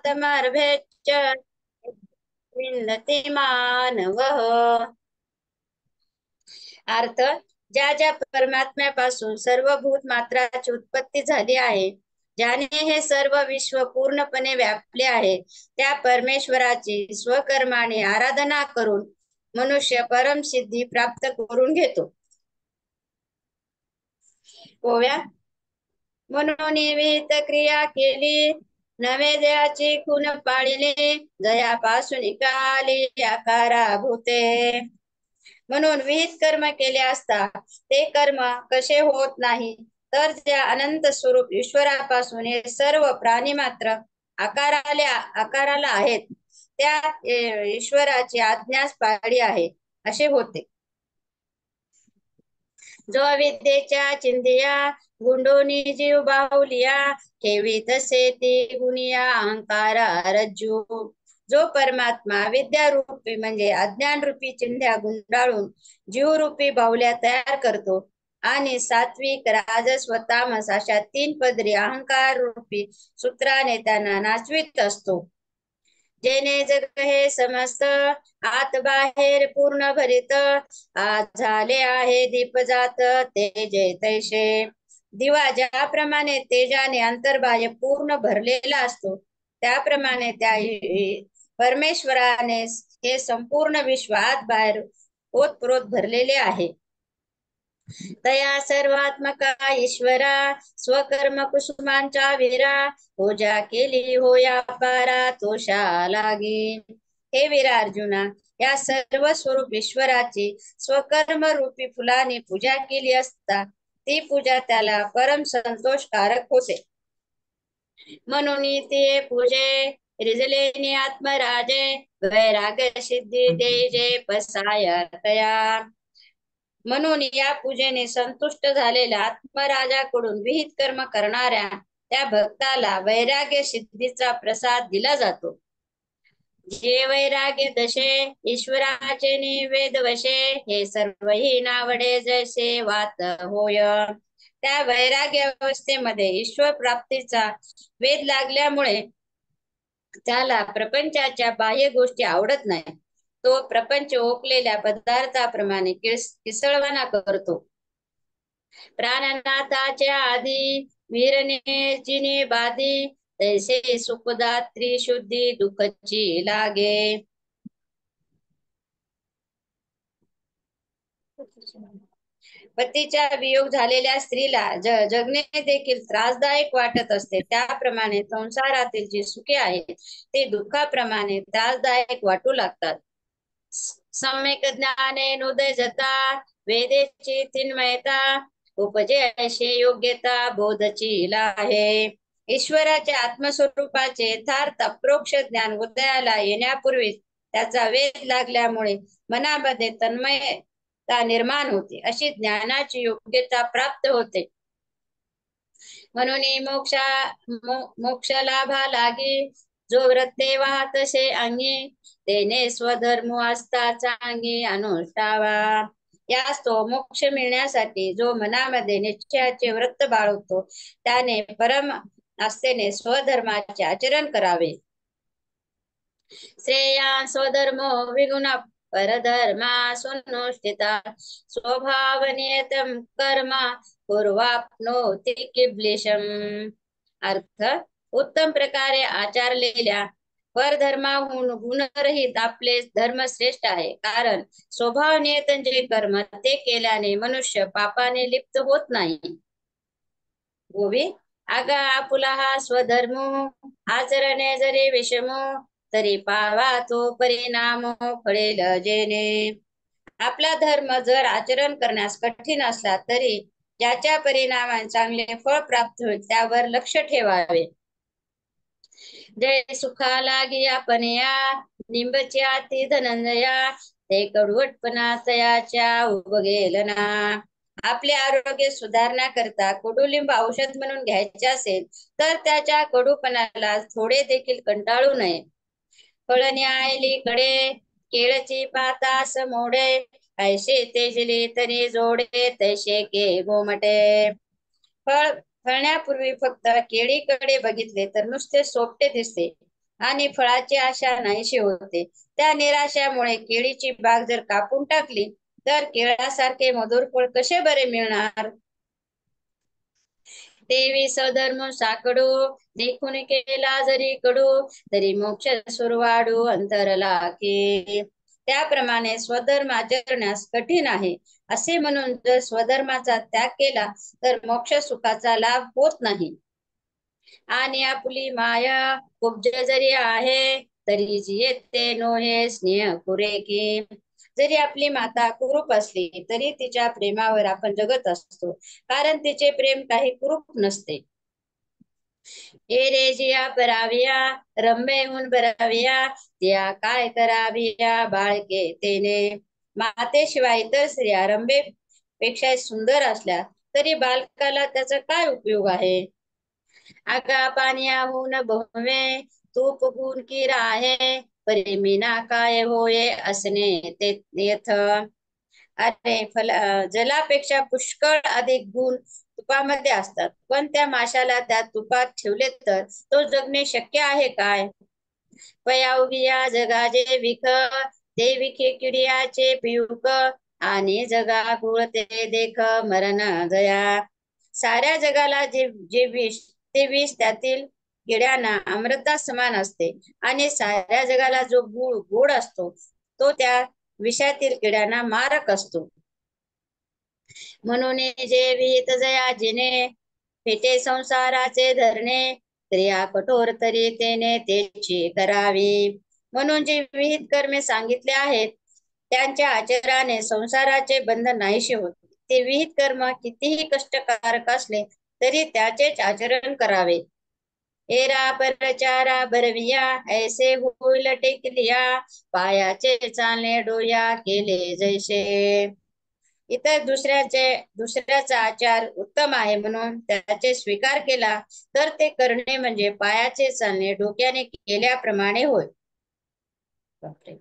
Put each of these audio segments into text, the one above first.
आत्मर्भेच्च विन्दति मानवः। अर्थ, ज्या ज्या परमात्म्यापासून सर्व भूत मात्राची उत्पत्ती झाली आहे, ज्याने हे सर्व विश्व पूर्णपणे व्यापले आहे, त्या परमेश्वराची स्वकर्माने आराधना करून मनुष्य परमसिद्धी प्राप्त करून घेतो. गोव्या, म्हणून विहित क्रिया केली, नैवेद्याची खून पाळिली, जयापासून काली आकारा भूते. म्हणून विहित कर्म केले असता ते कर्म कसे होत नाही, तर ज्या अनंत स्वरूप ईश्वरापासून हे सर्व प्राणी मात्र आकाराला आहेत, त्या ईश्वराची आज्ञाच पाळली आहे असे होते. जो विद्येच्या चिंधिया गुंडोनी जीव बाहुलिया, ठेवी तसे ती गुणिया अहंकारा रज्जू. जो परमात्मा विद्यारूपी म्हणजे अज्ञान रूपी चिंध्या गुंडाळून जीवरूपी बाहुल्या तयार करतो आणि सात्विक राजस व तामस अशा तीन पदरी अहंकार रूपी सूत्राने त्यांना नाचवित असतो. जेने जग हे समस्त आत बाहेर पूर्ण भरित, आज झाले आहे दीप जात तेजे तैसे. दिवा ज्याप्रमाणे तेजाने अंतर्बाह्य पूर्ण भरलेला असतो, त्याप्रमाणे त्या परमेश्वराने हे संपूर्ण विश्व आत बाहेर ओतप्रोत भरलेले आहे. तया सर्वात्मका ईश्वरा स्वकर्म कुसुमांच्या वीरा, पूजा केली होया पारा तोषा लागी. हे वीरा अर्जुना, या सर्व स्वरूप ईश्वराची स्वकर्म रूपी फुलाने पूजा केली असता ती पूजा त्याला परम संतोषकारक होते. म्हणून ते पूजे रिजलेनी आत्मराजे, वैराग्य सिद्धी तेजे पसाय तया. म्हणून या पूजेने संतुष्ट झालेल्या आत्मराजाकडून विहित कर्म करणाऱ्या त्या भक्ताला वैराग्य सिद्धीचा प्रसाद दिला जातो. जे वैराग्य दशे ईश्वराचे निवेद वशे, हे सर्वही नावडे जैसे वात होय. त्या वैराग्य अवस्थेमध्ये ईश्वर प्राप्तीचा वेद लागल्यामुळे त्याला प्रपंचाच्या बाह्य गोष्टी आवडत नाही. तो प्रपंच ओकलेल्या पदार्थाप्रमाणे किसळवाना करतो. प्राणनाथाच्या आधी वीरने जिने बाधी, तैसे सुखदात्री शुद्धी दुःखची लागे. पतीचा वियोग झालेल्या स्त्रीला जगणे देखील त्रासदायक वाटत असते, त्याप्रमाणे संसारातील जी सुखे आहेत ते दुःखाप्रमाणे त्रासदायक वाटू लागतात. सम्यक ज्ञाने नुदय जता, वेदेची तिन्मयता, उपजे अशी योग्यता बोधची आहे. ईश्वराच्या आत्मस्वरूपाचे यथार्थ अप्रोक्ष ज्ञान उदयाला येण्यापूर्वी त्याचा वेध लागल्यामुळे मनामध्ये तन्मयता निर्माण होते, अशी ज्ञानाची योग्यता प्राप्त होते. म्हणून मोक्ष लाभा लागी, जो व्रते वाहतसे अंगी, तेने स्वधर्म असता चांगी अनुष्ठावा. यास तो मोक्ष मिळण्यासाठी जो मनामध्ये निश्चयाचे व्रत बाळगतो, त्याने परम आस्थेने स्वधर्माचे आचरण करावे. श्रेया स्वधर्मो विगुण परधर्मा सुनुष्ठिता, स्वभावनियतम कर्म पूर्वाप्नोति किल्बिषम. अर्थ, उत्तम प्रकारे आचरलेल्या परधर्माहून गुणरहित आपले धर्म श्रेष्ठ आहे, कारण स्वभावनियत जे कर्म ते केल्याने मनुष्य पापाने लिप्त होत नाही. गोवी, आगा आपुला हा स्वधर्म आचरणे जरी विषमो, तरी पावा तो परिणाम फळेल जेणे. आपला धर्म जर आचरण करण्यास कठीण असला तरी ज्याच्या परिणामाने चांगले फळ प्राप्त होईल त्यावर लक्ष ठेवावे. जय सुखा लागी आपण या, निंबच्या ती धनंजया, ते कडवटपणा तयाच्या उबगेल ना. आपले आरोग्य सुधारण्याकरता कडुलिंब औषध म्हणून घ्यायचे असेल तर त्याच्या कडूपणाला थोडे देखील कंटाळू नये. फळणी आयली कडे, केळची पातास मोडे, ऐसे तेजली तरी जोडे, तैसे के गोमटे. फळण्यापूर्वी फक्त केळीकडे बघितले तर नुसते सोपटे दिसते, आणि फळाची आशा नाहीशी होते. त्या निराशामुळे केळीची बाग जर कापून टाकली तर केळासारखे मधुर फळ कसे बरे मिळणार? देवी स्वधर्म साकडू देखून केला जरी कडू तरी मोक्ष सुरवाडू अंतरला की. त्याप्रमाणे स्वधर्म आचरण्यास कठीण आहे असे म्हणून जर स्वधर्माचा त्याग केला तर मोक्ष सुखाचा लाभ होत नाही. आणि आपली माया कुब्ज जरी आहे तरी येते नोहे स्नेह पुरे की. जरी आपली माता कुरूप असली तरी तिच्या प्रेमावर आपण जगत असतो, कारण तिचे प्रेम काही कुरूप नसते. ए रे जिया पराविया रंबेहून बराविया त्या काय कराविया बाळके तेने. मातेशिवाय इतर स्त्रिया रंबेपेक्षा सुंदर असल्या तरी बालकाला त्याचा काय उपयोग आहे? आगा पाण्याहून बहुवे तूप गुण की राहे परिमीना काय होये असणे ते येथ. अरे जलापेक्षा पुष्कळ अधिक गुण तुपामध्ये असतात, पण त्या माशाला त्या तुपात ठेवले तर तो जगणे शक्य आहे काय? पयावगिया जगाचे विख ते विखे किडियाचे पियुक आणि जगा गुळ ते देख मरण गया. साऱ्या जगाला जे जे विष ते विष त्यातील किड्यांना अमृता समान असते, आणि साऱ्या जगाला जो गुळ गोड असतो तो त्या विषातील किड्यांना मारक असतो. म्हणून जे विहित जया जिने फेटे संसाराचे धरणे क्रिया कठोर तरी तेने तेची करावी. म्हणून जे विहित कर्मे सांगितले आहेत त्यांच्या आचरणाने संसाराचे बंधन नाहीसे होते. ते विहित कर्म कितीही कष्टकारक असले तरी त्याचेच आचरण करावे. एरा परचारा बरविया ऐसे होईल टेकलिया पायाचे चालणे डोया केले जैसे. इतर दुसऱ्याचा आचार उत्तम आहे म्हणून त्याचे स्वीकार केला तर ते करणे म्हणजे पायाचे चालणे डोक्याने केल्याप्रमाणे होय. बापरे.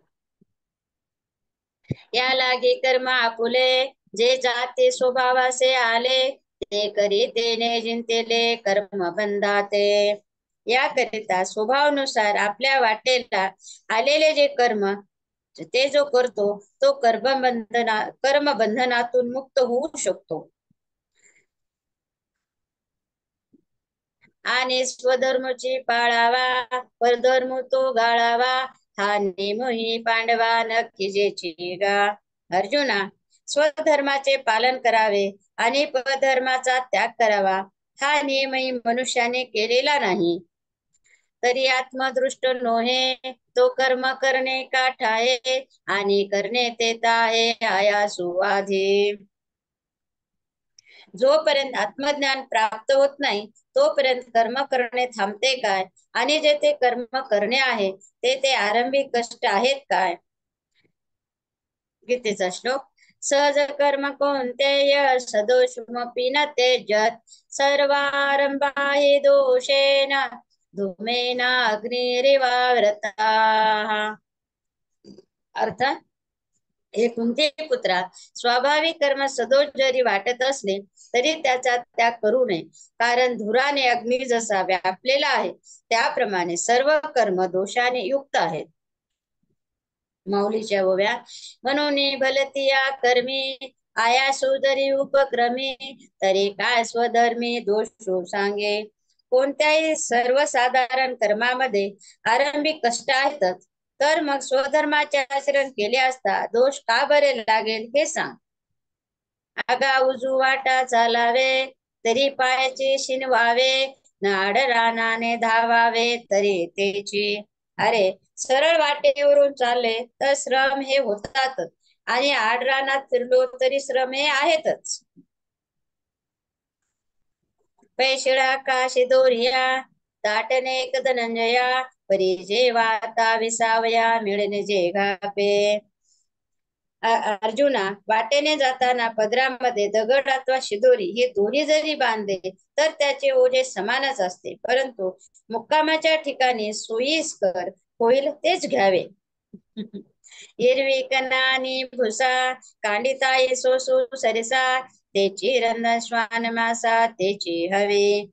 या लागे कर्म आपुले जे जाते स्वभावासे आले ते करी तेने जिंतेले कर्म बंधाते. याकरिता स्वभावानुसार आपल्या वाटेला आलेले जे कर्म ते जो करतो तो कर्मबंधनातून मुक्त होऊ शकतो. आणि स्वधर्मची पाळावा परधर्म तो गाळावा हा नेमही पांडवा नक्की जेची गा. अर्जुना, स्वधर्माचे पालन करावे आणि परधर्माचा त्याग करावा हा नियमही मनुष्याने केलेला नाही. तरी आत्मदृष्ट नोहे तो कर्म करणे काठाये आणि करणे ते आहे आयासु आधी. जोपर्यंत आत्मज्ञान प्राप्त होत नाही तोपर्यंत कर्म करणे थांबते काय, आणि जे ते कर्म करणे आहे ते आरंभिक कष्ट आहेत काय? गीतेचा श्लोक. सहज कर्म कोणते सदोषमपि न त्यजत सर्वारंभा हि दोषेण धूमेन अग्निरिवावृता. अर्थ, हे कुंती पुत्रा, स्वाभाविक कर्म सदोष जरी वाटत असले तरी त्याचा त्याग करू नये, कारण धुराने अग्नी जसा व्यापलेला आहे त्याप्रमाणे सर्व कर्म दोषाने युक्त आहेत. माऊलीच्या ओव्या. म्हणून भलतिया कर्मी आया सुदरी उपक्रमी तरी काय स्वधर्मी दोष सांगे. कोणत्याही सर्वसाधारण कर्मामध्ये आरंभिक कष्ट आहेतच, तर मग स्वधर्माचे आचरण केले असता दोष का बरे लागेल हे सांग. आगा उजू वाटा चालावे तरी पायाचे शिनवावे नाड रानाने धावावे तरी तेची. अरे, सरळ वाटेवरून चालले तर श्रम हे होतातच, आणि आड रानात फिरलो तरी श्रम हे आहेतच. पैशिळा काशी दोरिया दाटने एक धनंजया परी जे वाता विसावया मिळणे जे घापे. अर्जुना, वाटेने जाताना पदरामध्ये दगड अथवा शिदोरी हे दोन्ही जरी बांधले तर त्याचे ओझे समानच असते, परंतु मुक्कामाच्या ठिकाणी सोयीस्कर होईल तेच घ्यावे. हिरवी कणानी भुसा कांडिताई सोसू सरिसा तेची रंधन श्वान मासा तेची हवे.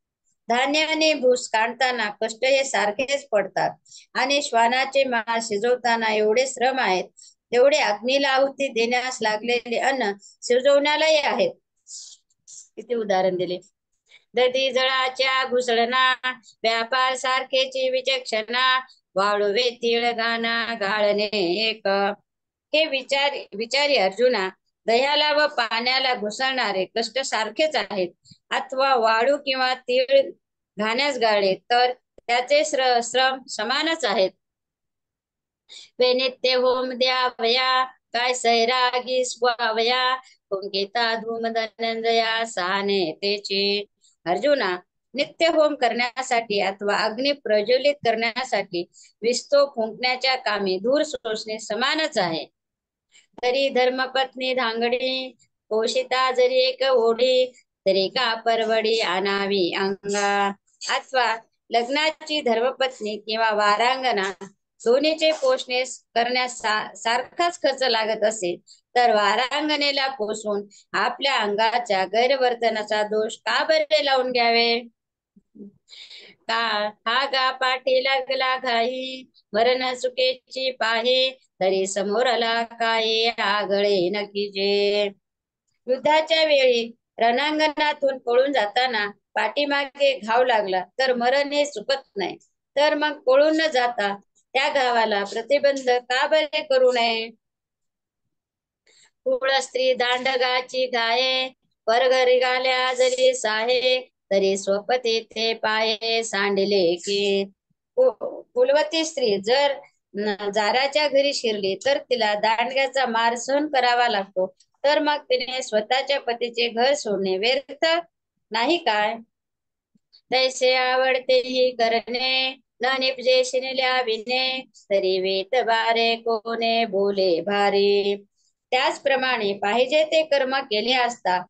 धान्याने भूस काढताना कष्ट हे सारखेच पडतात आणि श्वानाचे मांस शिजवताना एवढे श्रम आहेत तेवढे अग्नीला आहुती देण्यास लागलेले अन्न शिजवण्यालाही आहेत. किती उदाहरण दिले. दधी जळाच्या घुसळणा व्यापार सारखेची विचक्षणा वाळवे तीळ गाणा गाळणे एक. हे विचारी अर्जुना, दह्याला व पाण्याला घुसळणारे कष्ट सारखेच आहेत, अथवा वाळू किंवा तीळ घाण्यास गाळले तर त्याचे श्रम समानच आहेत. नित्य होम द्यावया काय सैरागी स्वावया कुंकिता धूम धनंजया साने तेचे. अर्जुना, नित्य होम करण्यासाठी अथवा अग्नी प्रज्वलित करण्यासाठी विस्तो फुंकण्याच्या कामी धूर सोसणे समानच आहे. तरी धर्मपत्नी धांगडी पोषिता जरी एक ओढी तरी का परवडी आणावी अंगा. अथवा लग्नाची धर्मपत्नी किंवा वारांगना दोन्हीचे पोषणे करण्यास सारखाच खर्च लागत असेल तर वारांगणेला पोसून आपल्या अंगाच्या गैरवर्तनाचा दोष का बरे लावून घ्यावे. का हा गा पाठी लागला घाई मरण सुखेची पाहे तरी समोर आला काय आगळे नकीचे. युद्धाच्या वेळी रणांगणातून पळून जाताना पाठीमागे घाव लागला तर मरण हे चुकत नाही, तर मग पळून न जाता त्या गावाला प्रतिबंध का बरे करू नये. कुळ स्त्री दांडगाची गाये परघरी गाल्या जरी साहे तरी स्वपती ते पाये सांडिले की. कुलवती स्त्री जर जाराच्या घरी शिरली तर तिला दांडग्याचा मार सहन करावा लागतो, तर मग तिने स्वतःच्या पतीचे घर सोडणे व्यर्थ नाही काय. तैसे आवडते ही करणे न निपजे शिनल्या विने तरी वेत बारे कोणे बोले भारी. त्याचप्रमाणे पाहिजे ते कर्म केले असता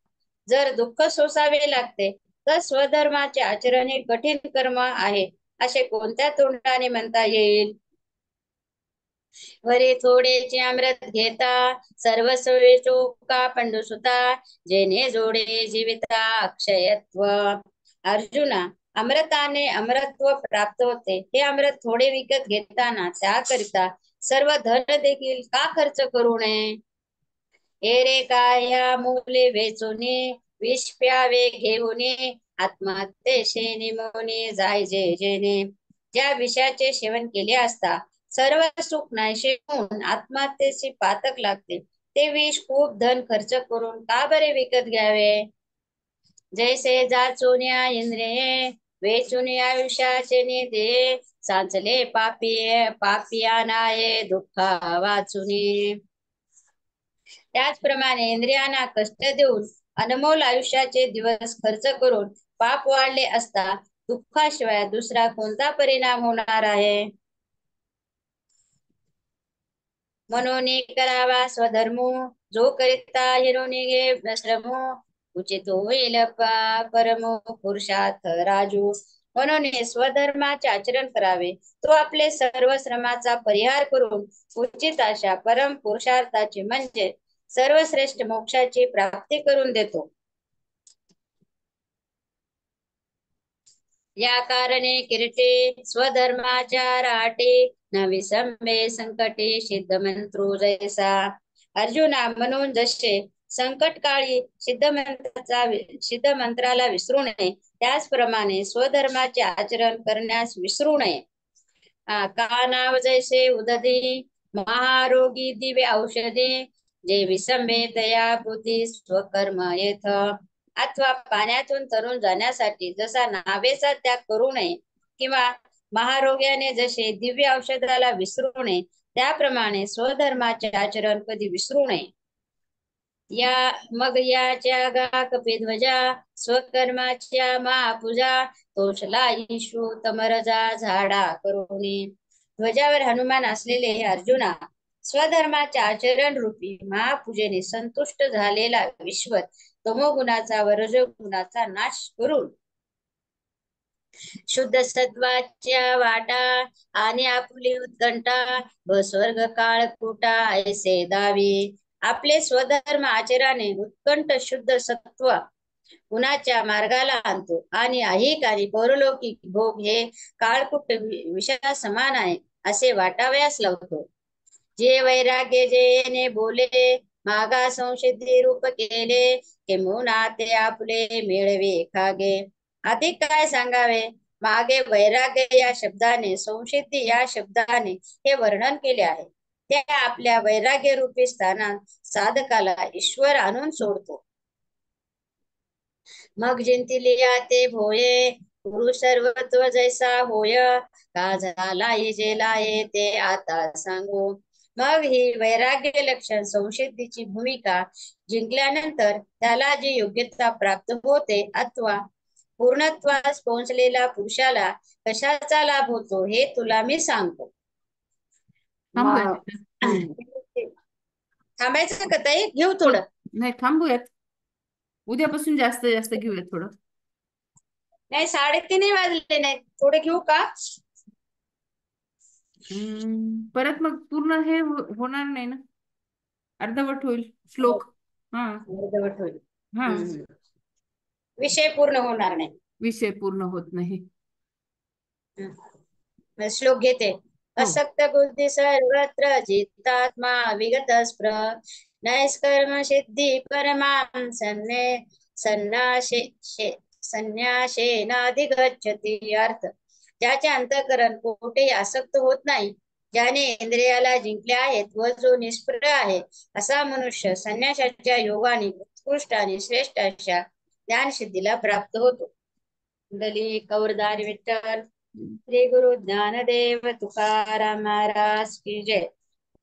जर दुःख सोसावे लागते तर स्वधर्माचे आचरण हे कठीण कर्म आहे असे कोणत्या तोंडाने म्हणता येईल. वरी थोडेचे अमृत घेता सर्वस्वे चोका पंडुसुता जेने जोडे जीविता अक्षयत्व. अर्जुना, अमृताने अमरत्व प्राप्त होते. हे अमृत थोडे विकत घेताना त्याकरिता सर्व धन देखील का खर्च करू नये. एरे काय मुले वेचुनी विष प्यावे घेऊनी आत्महत्येशे निमोनी जायजे जेने. ज्या विषयाचे सेवन केले असता सर्व सुख नाहीसे होऊन आत्महत्येची पातक लागते, ते विष खूप धन खर्च करून का बरे विकत घ्यावे. जैसे जाचुन्या इंद्रिये वेचुनी आयुष्याचे निधे सांचले पापिया नाये दुःखा वाचुनी. त्याचप्रमाणे इंद्रियांना कष्ट देऊन अनमोल आयुष्याचे दिवस खर्च करून पाप वाढले असता दुःखाशिवाय दुसरा कोणता परिणाम होणार आहे. म्हणून करावा स्वधर्मो जो करिता हिरोनी घे श्रमो उचित होईल परमो पुरुषार्थ राजू. म्हणून स्वधर्माचे आचरण करावे, तो आपले सर्व श्रमाचा परिहार करून उचित अशा परम पुरुषार्थाची म्हणजे सर्वश्रेष्ठ मोक्षाची प्राप्ती करून देतो. या कारणे किरीटे स्वधर्माच्या राटे न विसंबे संकटे सिद्ध मंत्रो जैसा. अर्जुना, म्हणून जसे संकट काळी सिद्ध मंत्राला विसरू नये त्याचप्रमाणे स्वधर्माचे आचरण करण्यास विसरू नये. का नाव जैसे उदधी महारोगी दिव्य औषधी जे विसंबे तया बुद्धी स्वकर्म येथ. अथवा पाण्यातून तरुण जाण्यासाठी जसा नावेचा त्याग करू नये किंवा महारोग्याने जसे दिव्य औषधाला विसरू नये त्याप्रमाणे स्वधर्माचे आचरण कधी विसरू नये. मग याच्या गा कपिध्वजा स्वकर्माच्या महापूजा तोषला ईशू तमरजा झाडा करुणी. ध्वजावर हनुमान असलेले हे अर्जुना, स्वधर्माच्या आचरण रूपी महापूजेने संतुष्ट झालेला विश्वत तमोगुणाचा व रजोगुणाचा नाश करून शुद्ध सत्वाच्या वाटा आणि आपुली उत्कंठा व स्वर्ग काळ कुटा ऐसे दावी. आपले स्वधर्म आचराने उत्कंठ शुद्ध सत्व कुणाच्या मार्गाला आणतो आणि ऐहिक आणि परलौकिक भोग हे काळकुट विषया समान आहे असे वाटावयास लावतो. जे वैराग्य जेने बोले मागा संसिद्धी रूप केले किंबहुना ते आपले मिळवे खागे. अधिक काय सांगावे. मागे वैराग्य या शब्दाने संसिद्धी या शब्दाने हे वर्णन केले आहे. त्या आपल्या वैराग्य रूपी स्थानात साधकाला ईश्वर आणून सोडतो. मग जिंतिलिया ते भोये गुरु सर्वत्व जैसा होय का झाला जेला ते आता सांगू. मग ही वैराग्य लक्षण संसिद्धीची भूमिका जिंकल्यानंतर त्याला जी योग्यता प्राप्त होते अथवा पूर्णत्वास पोहोचलेल्या पुरुषाला कशाचा लाभ होतो हे तुला मी सांगतो. थांबूयात मग इथं. थांबायचं का ताई? घेऊ हो, थोडं. नाही थांबूयात. उद्यापासून जास्त जास्त घेऊयात थोडं. नाही 3:30 वाजले नाही, थोडे घेऊ का? परत मग पूर्ण हे होणार नाही ना, अर्धवट होईल श्लोक. हा. अर्धवट होईल. हा. हम्म. विषय पूर्ण होणार नाही. विषय पूर्ण होत नाही. श्लोक घेते. हो. असक्त बुद्धी सर्वत्र जितात्मा विगत स्पृह नैष्कर्म सिद्धी परमां संन्याशेनाधिगच्छति. अर्थ, ज्याचे अंतःकरण कोठेही आसक्त होत नाही, ज्याने इंद्रियाला जिंकले आहेत व जो निष्प्रह आहे असा मनुष्य संन्यासाच्या योगाने उत्कृष्ट आणि श्रेष्ठ अशा ज्ञानसिद्धीला प्राप्त होतो. कुंडली कौरदार विठ्ठल श्री गुरु ज्ञानदेव तुकाराम महाराज की जय.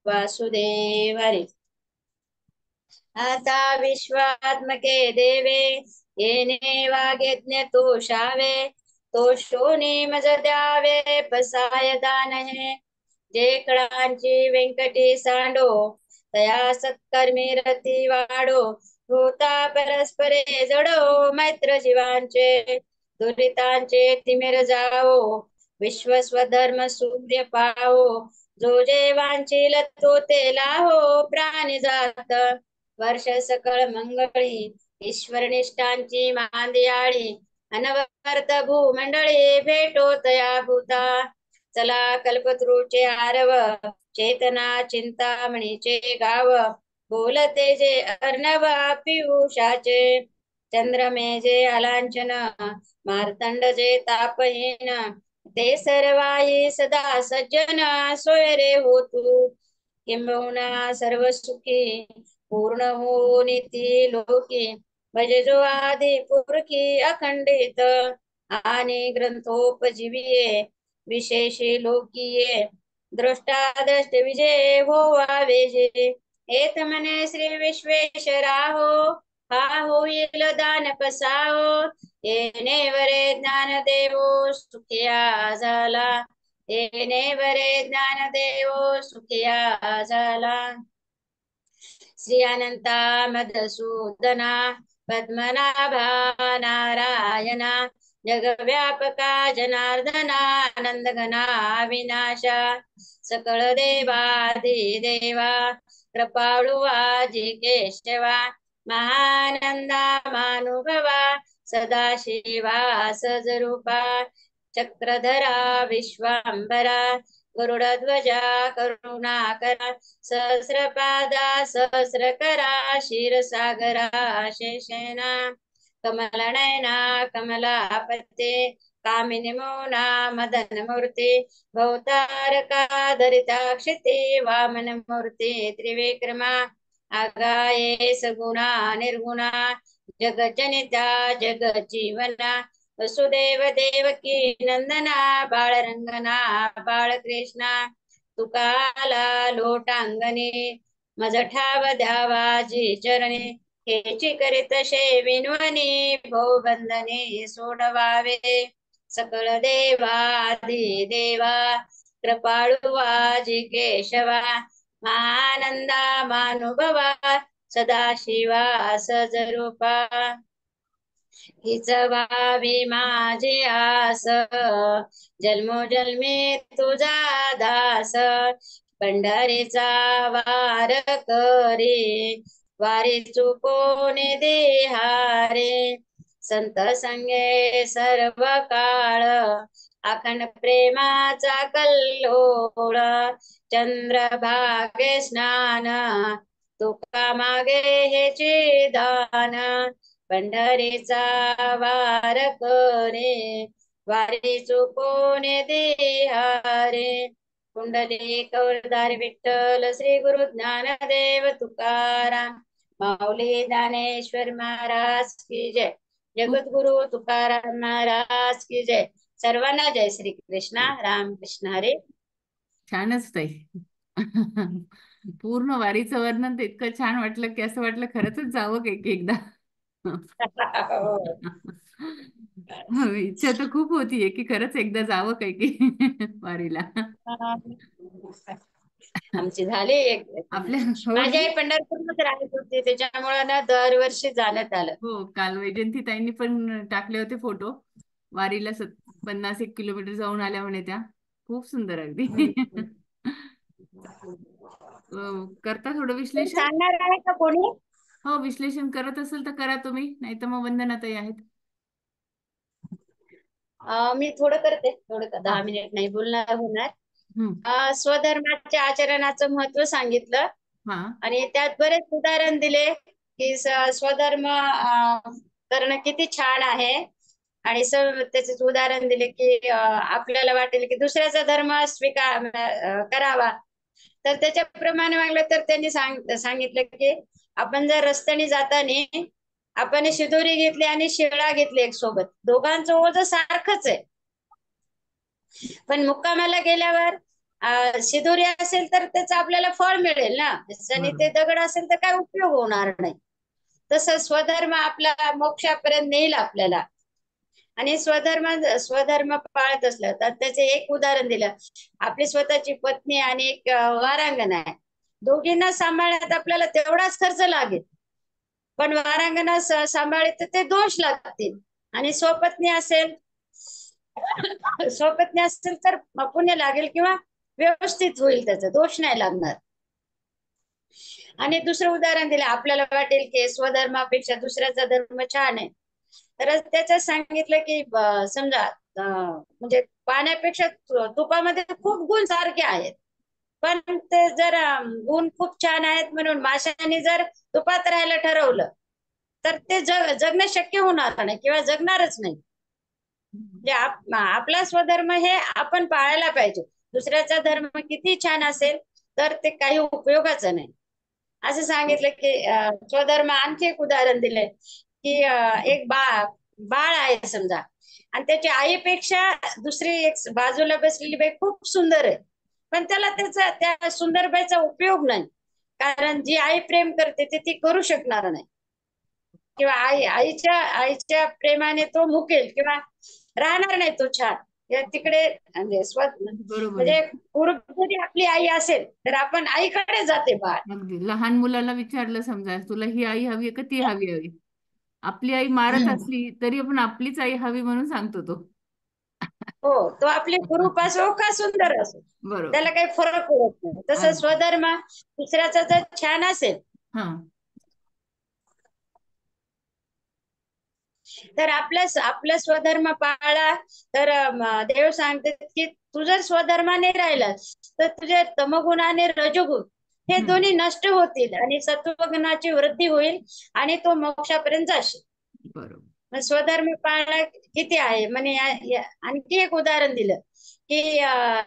वासुदेव हरी. आता विश्वात्मके देवे येणे वागेज्ञ तोषावे तोषोनी मज द्यावे पसाय दान हे. जे कळांची व्यंकटी सांडो तया सत्कर्मी रती वाढो होता परस्परे जडो मैत्र जीवांचे दुरितांचे तिमिर जावो विश्व स्वधर्म सूर्य पावो जो जे वांछील तो ते लाहो प्राणी जात वर्ष सकळ मंगळी ईश्वर निष्ठांची मांदियाळी अनवर्त भूमंडळी भेटो तया भूता चला कल्पतरूचे आरव चेतना चिंतामणीचे गाव बोलते जे अर्णव पियुषाचे चंद्रमे जे अलांछन मार्तंड जे तापहीन ते सर्वाई सदा सज्जन सोयरे होतु किंबहुना सर्व सुखी पूर्ण हो नीती लोकी भजे जो आधी पुरखी अखंडित आणि ग्रंथोपजीविये विशेषी लोकीये दृष्टादृष्ट विजय होवावे जे. हेत म्हणे श्री विश्वेश्वरा हो हा होईल दान पसाओ येणे वरे ज्ञान देवो सुखिया झाला येणे वरे ज्ञान देवो सुखिया झाला. श्री अनंता मधुसूदना पद्मनाभा नारायणा जगव्यापका जनार्दना आनंदघना विनाशा सकळ देवाधी देवा कृपाळू आजी केशवा महानंदा मानुभवा सदाशिवा सजरूपा चक्रधरा विश्वांबरा गरुडध्वजा करुणाकरा सहस्रपादा सहस्रकरा क्षीरसागरा शेषेना कमलनयना कमलापते कामिनी मौना मदन मूर्ती भवतारका धरिताक्षिते वामन मूर्ती त्रिविक्रमा आगाये सगुणा निर्गुणा जगजनिता जगजीवना वसुदेव देवकी नंदना बाळरंगना बाळकृष्णा तुकाला लोटांगणे मज ठाव द्यावाजी चरणे हेची करीत शे विनवणी भोबंधने सोडवावे सकळ देवाधी देवा कृपाळू आजी केशवा महानंदा मानुभवा सदाशिवा सजरूपा हीच व्हावी माझी आस जन्मोजन्मी तुझा दास पंढरीचा वार करी वारी चुकोने देहारे संत संगे सर्व काळ, अखंड प्रेमाचा कल्लोळ, चंद्रभागे स्नान, तुका मागे हेचे दान, पंढरीचा वार करे, वारी चुकोने देहारे, पुंडलिक वरदारी विठ्ठल, श्री गुरु ज्ञानदेव तुकाराम, माऊली ज्ञानेश्वर महाराज की जय, खूप जगद्गुरु तुकाराम महाराज की जय. सर्वांना जय श्री कृष्णा, राम कृष्ण हरे. छानच ताई. पूर्ण वारीचं वर्णन तर इतकं छान वाटलं की असं वाटलं खरंच जावं काही की एकदा. हो. हो, इच्छा तर खूप होतीये की खरंच एकदा जावं काही की वारीला. आमची झाली एक. आपल्या हो माझी ना. आई पंढरपूरमध्ये राहत होती, त्याच्यामुळे ना दरवर्षी जाण्यात आलं. हो, काल वैजंती ताईंनी पण टाकले होते फोटो. वारीला 50-1 किलोमीटर जाऊन आल्या म्हणे त्या. खूप सुंदर अगदी. करता थोडं कोणी विश्लेषण. सांगणार आहे का कोणी? हो, विश्लेषण करत असेल तर करा तुम्ही, नाही तर मग वंदना ताई आहेत. मी थोडं करते, थोडं हा. 10 मिनिट नाही बोलणार होणार. हम्म. स्वधर्माच्या आचरणाचं महत्व सांगितलं हा. आणि त्यात बरेच उदाहरण दिले की स्वधर्म करणं किती छान आहे. आणि त्याचे उदाहरण दिले की आपल्याला वाटेल की दुसऱ्याचा धर्म स्वीकार करावा, तर त्याच्याप्रमाणे वागलं तर त्यांनी सांगितलं की आपण जर रस्त्याने जाताना आपण शिदोरी घेतली आणि शिळा घेतली एक सोबत, दोघांचं ओझं सारखंच आहे. पण मुक्कामाला गेल्यावर शिदोरी असेल तर त्याचं आपल्याला फळ मिळेल ना, आणि बरोबर. ते दगड असेल तर काय उपयोग होणार नाही. तसं स्वधर्म आपला मोक्षापर्यंत नेईल आपल्याला. आणि स्वधर्म पाळत असलं तर त्याचे एक उदाहरण दिलं. आपली स्वतःची पत्नी आणि एक वारांगण आहे, दोघींना सांभाळण्यात आपल्याला तेवढाच खर्च लागेल, पण वारांगणा सांभाळित ते दोष लागतील. आणि स्वपत्नी असेल तर पुण्य लागेल किंवा व्यवस्थित होईल, त्याचा दोष नाही लागणार. आणि दुसरं उदाहरण दिलं, आपल्याला वाटेल की स्वधर्मापेक्षा दुसऱ्याचा धर्म छान आहे, तर त्याच्यात सांगितलं की समजा म्हणजे पाण्यापेक्षा तुपामध्ये खूप गुण सारखे आहेत, पण ते जर गुण खूप छान आहेत म्हणून माशाने जर तुपात राहायला ठरवलं तर ते जगणं शक्य होणार नाही किंवा जगणारच नाही. म्हणजे आपला स्वधर्म हे आपण पाळायला पाहिजे. दुसऱ्याचा धर्म किती छान असेल तर ते काही उपयोगाचं नाही. असं सांगितलं की स्वधर्म. आणखी एक उदाहरण दिलंय की एक बाळ आहे समजा, आणि त्याच्या आईपेक्षा दुसरी एक बाजूला बसलेली बाई खूप सुंदर आहे, पण त्याला त्या सुंदर बाईचा उपयोग नाही, कारण जी आई प्रेम करते ते ती करू शकणार नाही, किंवा आईच्या प्रेमाने तो मुकेल किंवा राहणार नाही तो छान तिकडे. म्हणजे बरोबर आहे. म्हणजे पूर्व जरी आपली आई असेल तर आपण आईकडे जाते बाळ. अगदी लहान मुलाला विचारलं समजा तुला ही आई हवी आहे का ती हवी हवी, आपली आई मारत असली तरी आपण आपलीच आई हवी म्हणून सांगतो तो. हो, तो आपले कुरूप असो का सुंदर असो, बरोबर. त्याला काही फरक पडत नाही. तसं अगदी. स्वधर्म दुसऱ्याचा जर छान असेल हा. तर आपला स्वधर्म पाळला तर देव सांगतात की तू जर स्वधर्माने राहिलास तर तुझे तमगुण रजोगुण हे हम्म. दोन्ही नष्ट होतील आणि सत्वगुणाची वृद्धी होईल आणि तो मोक्षापर्यंत जाशील. बरोबर. मग स्वधर्म पाळणं किती आहे म्हणे. आणखी एक उदाहरण दिलं की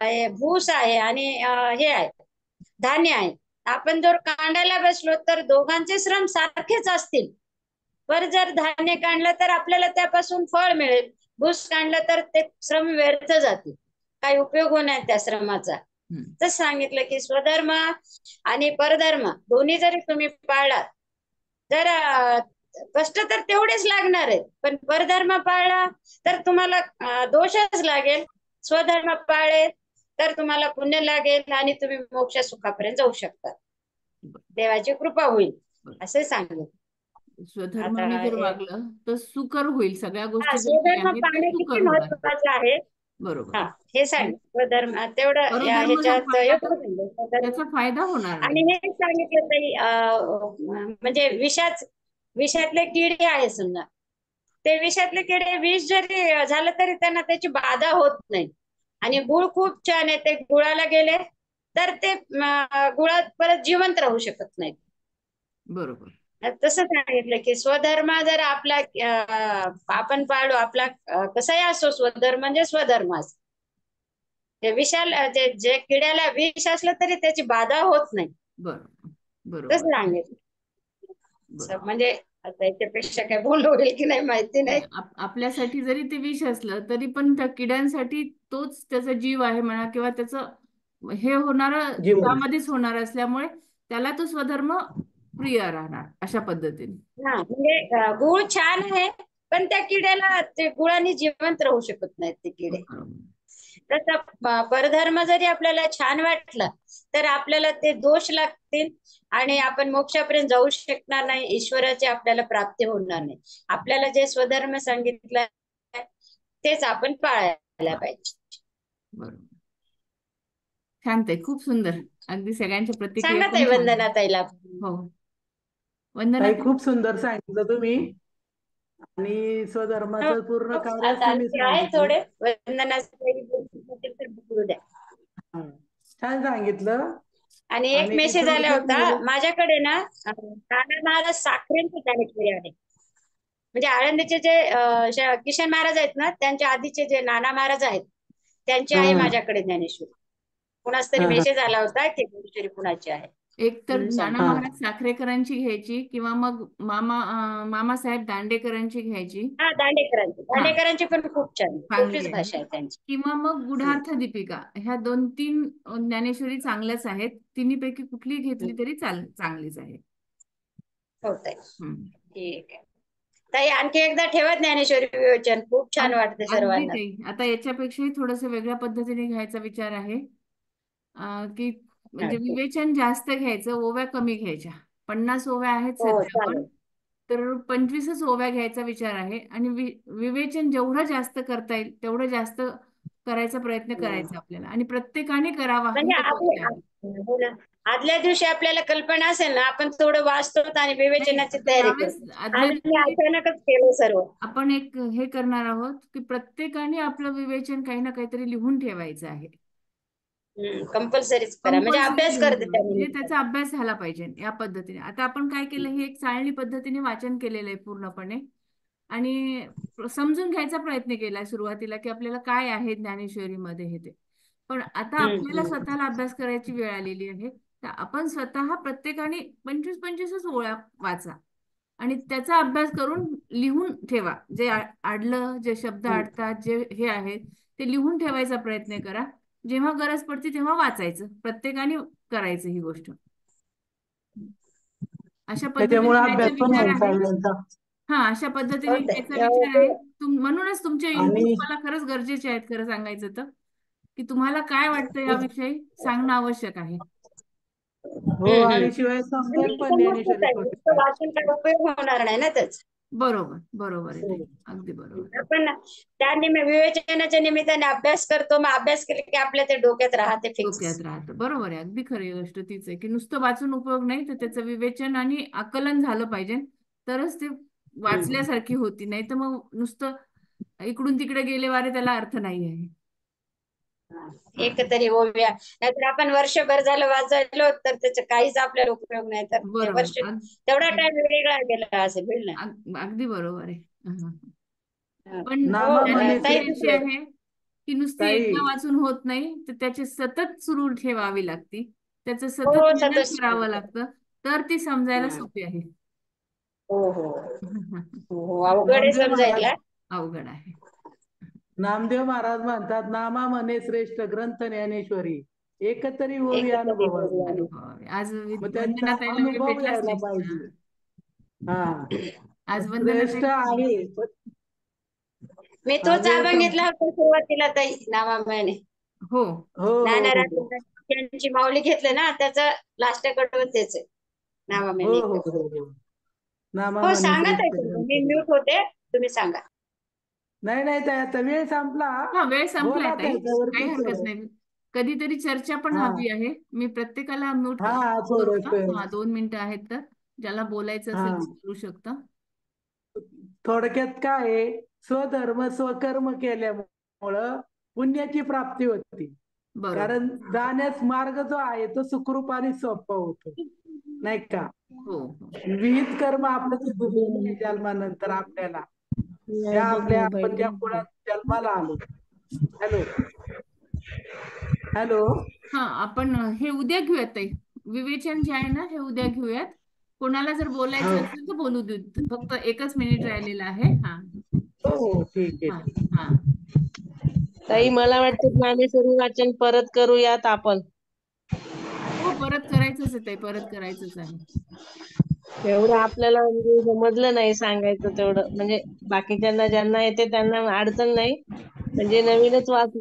हे भूस आहे आणि हे आहे धान्य आहे. आपण जर कांडायला बसलो तर दोघांचे श्रम सारखेच असतील, पर जर धान्य काढलं तर आपल्याला त्यापासून फळ मिळेल, भूस काढलं तर ते श्रम व्यर्थ जातील, काही उपयोग होणार त्या श्रमाचा. हम्म. तर सांगितलं की स्वधर्म आणि परधर्म दोन्ही जरी तुम्ही पाळलात तर कष्ट तर तेवढेच लागणार आहेत, पण परधर्म पाळला तर तुम्हाला दोषच लागेल, स्वधर्म पाळले तर तुम्हाला पुण्य लागेल आणि तुम्ही मोक्ष सुखापर्यंत जाऊ शकता, देवाची कृपा होईल, असे सांगितलं. आता स्वधर्माने जर हे वागलं तर सुकर होईल, सगळ्या गोष्टी ज्या काही स्वधर्म आहेत त्या पाळणे सुकर किती होणार. महत्वाचं आहे. बरोबर. हा, हे सांग स्वधर्म तेवढं परधर्म जर ह्याच्यात पाळला एवढं तर सांगितलं स्वधर्म. त्याचा फायदा होणार आणि नाही. हे सांगितलं ताई म्हणजे विषातले किडे आहे समजा, ते विषातले किडे विष जरी झालं तरी त्यांना त्याची बाधा होत नाही. आणि गुळ खूप छान आहे, ते गुळाला गेले तर ते गुळात परत जिवंत राहू शकत नाही. बरोबर. तसं सांगितलं की स्वधर्म जर आपला आपण पाळू, आपला कसाही असो, स्वधर्म म्हणजे स्वधर्म असतो. ते विषाला जे किड्याला विष असलं तरी त्याची बाधा होत नाही. बरोबर. तसं बरोबर. सांगितलं. बरोबर. म्हणजे आता याच्यापेक्षा काय बोलणं होईल की नाही माहिती नाही, नाही. आपल्यासाठी जरी ते विष असलं तरी पण त्या किड्यांसाठी तोच त्याचा जीव आहे म्हणा, किंवा त्याचं हे होणार जीवन. त्यामध्येच होणार असल्यामुळे त्याला तो स्वधर्म प्रिय राहणार अशा पद्धतीने. हा म्हणजे गुळ छान आहे, पण त्या किड्याला ते गुळाने जिवंत राहू शकत नाहीत ते किडे. बरोबर. तसा परधर्म जरी आपल्याला छान वाटला तर आपल्याला ते दोष लागतील आणि आपण मोक्षापर्यंत जाऊ शकणार नाही, ईश्वराची आपल्याला प्राप्ती होणार नाही. आपल्याला जे स्वधर्म सांगितलं तेच आपण पाळायला पाहिजे. बरोबर. छान, ते खूप सुंदर. अगदी सगळ्यांच्या प्रतिक्रिया सांगा ताई पण छान वंदना आहेत. ताईला. हो, वंदना ताई ताई. खूप सुंदर सांगितलं तुम्ही, आणि हो, स्वधर्माचं पूर्ण कार्यच आता तुम्ही आणखी आहे सांगितलं. थोडे वंदना ताई बोलू द्या. हा. छान सांगितलं. आणि एक आणि मेसेज आला थोडक्यात होता म्हणजे माझ्याकडे ना, नाना महाराज साखरेंचे ज्ञानेश्वरी आहे. म्हणजे आळंदीचे जे किशन महाराज आहेत ना, त्यांच्या आधीचे जे नाना महाराज आहेत त्यांची हा आहे हा माझ्याकडे ज्ञानेश्वरी. कुणाच तरी हा हा मेसेज आला होता की ज्ञानेश्वरी कुणाची आहे एक तर म्हणून सांग. नाना हा. महाराज साखरेकरांची घ्यायची, किंवा मग मामासाहेब दांडेकरांची घ्यायची. हा, दांडेकरांची हा, दांडेकरांची पण खूप छान चांगली सोपीच भाषा आहे. आहे त्यांची. किंवा मग हम्म, गुढार्थ दीपिका, ह्या 2-3 ज्ञानेश्वरी चांगल्याच आहेत. तिन्हीपैकी कुठली घेतली हम्म. तरी चांगलीच आहे. हो ताई, हम्म. ठीक आहे ताई. आणखी एकदा ठेवा ज्ञानेश्वरी विवेचन, खूप छान वाटते अगदी सर्वांना. काही आता याच्यापेक्षाही थोडस वेगळ्या पद्धतीने घ्यायचा विचार आहे. की हा, म्हणजे ठीक. विवेचन जास्त घ्यायचं, ओव्या कमी घ्यायच्या. 50 ओव्या आहेत हो सध्या पण, चालेल. तर 25च ओव्या घ्यायचा विचार आहे. आणि विवेचन जेवढं जास्त करता येईल तेवढं जास्त करायचा प्रयत्न हम्म. करायचा आपल्याला, आणि प्रत्येकाने करावा म्हणजे ही आपले अपेक्षा आहे. हो ना, आदल्या दिवशी आपल्याला कल्पना असेल ना, आपण थोडं वाचतो आणि नाही, विवेचनाची आता तयारी यावेळेस करतो. आदल्या आज मी दिवशी अचानकच केलं सर्व. आपण एक हे करणार आहोत की प्रत्येकाने आपलं विवेचन काही ना काहीतरी लिहून ठेवायचं आहे. कंपल्सरीच करा, म्हणजे कंपल्सरी अभ्यास लिहून करते ठेवा, त्या म्हणजे निमित्ताने. त्याचा अभ्यास झाला पाहिजे या पद्धतीने. आता आपण काय केलं, ही एक चाळणी पद्धतीने वाचन केलेलं आहे पूर्णपणे, आणि समजून घ्यायचा प्रयत्न केलाय सुरुवातीला की आपल्याला काय आहे ज्ञानेश्वरीमध्ये हे ते. पण आता हम्म, आपल्याला हम्म. स्वतःला अभ्यास करायची वेळ आलेली आहे. तर आपण स्वतः प्रत्येकाने 25-25च ओळ्या वाचा, आणि त्याचा अभ्यास करून लिहून ठेवा. जे आडलं, जे शब्द हम्म. आडतात, जे हे आहेत ते लिहून ठेवायचा प्रयत्न करा. जेव्हा गरज पडते तेव्हा वाचायचं, प्रत्येकाने करायचं ही गोष्ट. अशा पद्धतीने त्याच्यामुळे घ्यायचा अभ्यास पण विचार होईल आहे. सगळ्यांचा. हा, अशा हो पद्धतीने घ्यायचा ताई. विचार आहे. म्हणूनच तुमचे इनपुट आणि मला खरंच गरजेचे आहेत, खरं सांगायचं तर, की तुम्हाला काय वाटतं याविषयी सांगणं आवश्यक आहे. हो, हम्म. आणि शिवाय समजेल म्हणजे पण समजतच ज्ञानेश्वरी आहे, नुसतं थोडक्यात. वाचून काय उपयोग होणार नाही ना त्याच. बरोबर. बरोबर आहे हो. ताई, अगदी बरोबर. आपण त्या विवेचनाच्या निमित्ताने अभ्यास करतो, मग अभ्यास केले की आपल्या ते डोक्यात राहते फिक्स. डोक्यात राहतं. बरोबर आहे, अगदी खरी गोष्ट तीच आहे की नुसतं वाचून उपयोग नाही, तर त्याचं विवेचन आणि आकलन झालं पाहिजे, तरच ते वाचल्यासारखी होती. नाही तर मग नुसतं इकडून तिकडे गेले वारे, त्याला अर्थ नाही आहे. एक तरी ओव्या, नाहीतर आपण वर्षभर झालं वाचायलो तर त्याचा काहीच आपल्याला उपयोग नाही. तर ते बरोबर. वर्ष तेवढा टाइम वेगळा गेला असं होईल ना. अगदी बरोबर आहे. हं. हा. पण हो नामा म्हणे ताई, ज्ञानेश्वरी अशी श्रेष्ठ. आहे की नुसती ताई, एकदा वाचून होत नाही, तर त्याची सतत सुरू ठेवावी लागती. त्याचं हो सतत मनन सतत. करावं लागतं, तर ती समजायला हम्म. सोपी आहे. हो हो हो, अवघड आहे नामदेव महाराज समजायला. अवघड आहे. नामदेव महाराज म्हणतात, नामा म्हणे श्रेष्ठ ग्रंथ ज्ञानेश्वरी, एकतरी ओवी एक तरी अनुभवावी. ओव्या. अनुभव आज मग त्यांचा वंदना ताईला वेळ अनुभव भेटलाच यायला नाही. पाहिजे. हा, आज वंदना श्रेष्ठ ताईला आहे. मी हा, तोच वेळ अभंग घेतला होता सुरुवातीला ताई, नावाने हो. हो हो नाना हो त्यांची माऊली घेतले ना, त्याचं लास्ट कडवं तेच आहे, हो नावाने. हो हो हो. नामा हो म्हणे सांगा ताई, श्रेष्ठ तुम्ही, मी ग्रंथ. म्यूट होते, तुम्ही सांगा. नाही नाही ताई, आता वेळ संपला. हा, वेळ संपलाय बोला ताई, काही त्याच्यावरती हरकत थोडं. नाही. कधीतरी चर्चा पण हा हवी आहे. मी प्रत्येकाला म्यूट हा करू थोडस. का? हा, 2 मिनिटं आहेत, तर ज्याला बोलायचं हा असेल ते बोलू शकता. थोडक्यात काय आहे, स्वधर्म स्वकर्म केल्यामुळं पुण्याची प्राप्ती होती. बरोबर. कारण जाण्यास मार्ग जो आहे तो सुखरूप आणि सोपा होतो, नाही का? हो हो. विहित कर्म आपलं सिद्ध जन्मानंतर आपल्याला त्या आपल्या आपण ज्या कुळात जन्माला आलो. Hello hello. हा, आपण हे उद्या घेऊयात ताई. विवेचन जे आहे ना, हे उद्या घेऊयात. कोणाला जर हो बोलायचं असेल तर बोलू देत. फक्त 1च मिनिट राहिलेला आहे. हा हो, ठीक हा आहे. हा. ताई मला वाटतं ज्ञानेश्वरी वाचन परत करूयात आपण. हो, परत करायचंच आहे ताई, परत करायचंच आहे. एवढं आपल्याला म्हणजे समजलं नाही सांगायचं तेवढं, म्हणजे बाकीच्यांना ज्यांना येते त्यांना अडचण नाही, म्हणजे नवीनच वाच